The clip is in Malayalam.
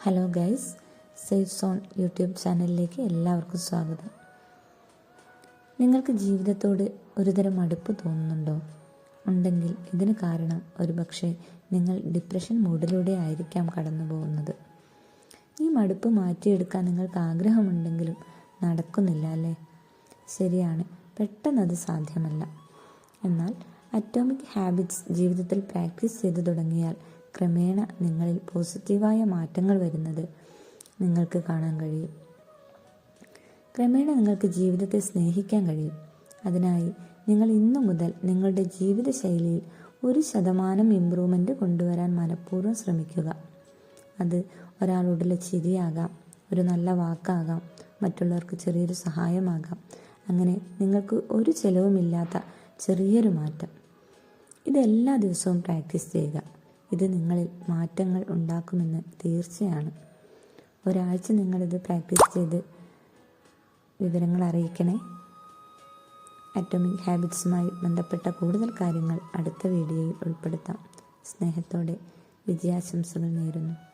Hello guys, safe zone YouTube ചാനലിലേക്ക് എല്ലാവർക്കും സ്വാഗതം. നിങ്ങൾക്ക് ജീവിതത്തോട് ഒരുതരം മടുപ്പ് തോന്നുന്നുണ്ടോ? ഉണ്ടെങ്കിൽ ഇതിന് കാരണം ഒരുപക്ഷെ നിങ്ങൾ ഡിപ്രഷൻ മൂഡിലൂടെ ആയിരിക്കാം കടന്നു പോകുന്നത്. ഈ മടുപ്പ് മാറ്റിയെടുക്കാൻ നിങ്ങൾക്ക് ആഗ്രഹമുണ്ടെങ്കിലും നടക്കുന്നില്ല അല്ലേ? ശരിയാണ്, പെട്ടെന്നത് സാധ്യമല്ല. എന്നാൽ അറ്റോമിക് ഹാബിറ്റ്സ് ജീവിതത്തിൽ പ്രാക്ടീസ് ചെയ്തു തുടങ്ങിയാൽ ക്രമേണ നിങ്ങളിൽ പോസിറ്റീവായ മാറ്റങ്ങൾ വരുന്നത് നിങ്ങൾക്ക് കാണാൻ കഴിയും. ക്രമേണ നിങ്ങൾക്ക് ജീവിതത്തെ സ്നേഹിക്കാൻ കഴിയും. അതിനായി നിങ്ങൾ ഇന്നു മുതൽ നിങ്ങളുടെ ജീവിതശൈലിയിൽ 1% ഇമ്പ്രൂവ്മെൻറ്റ് കൊണ്ടുവരാൻ മനഃപൂർവ്വം ശ്രമിക്കുക. അത് ഒരാളോടുള്ള ചിരിയാകാം, ഒരു നല്ല വാക്കാകാം, മറ്റുള്ളവർക്ക് ചെറിയൊരു സഹായമാകാം. അങ്ങനെ നിങ്ങൾക്ക് ഒരു ചിലവുമില്ലാത്ത ചെറിയൊരു മാറ്റം. ഇത് എല്ലാ ദിവസവും പ്രാക്ടീസ് ചെയ്യുക. ഇത് നിങ്ങളിൽ മാറ്റങ്ങൾ ഉണ്ടാക്കുമെന്ന് തീർച്ചയാണ്. ഒരാഴ്ച നിങ്ങളിത് പ്രാക്ടീസ് ചെയ്ത് വിവരങ്ങൾ അറിയിക്കണേ. അറ്റോമിക് ഹാബിറ്റ്സുമായി ബന്ധപ്പെട്ട കൂടുതൽ കാര്യങ്ങൾ അടുത്ത വീഡിയോയിൽ ഉൾപ്പെടുത്താം. സ്നേഹത്തോടെ വിജയാശംസകൾ നേരുന്നു.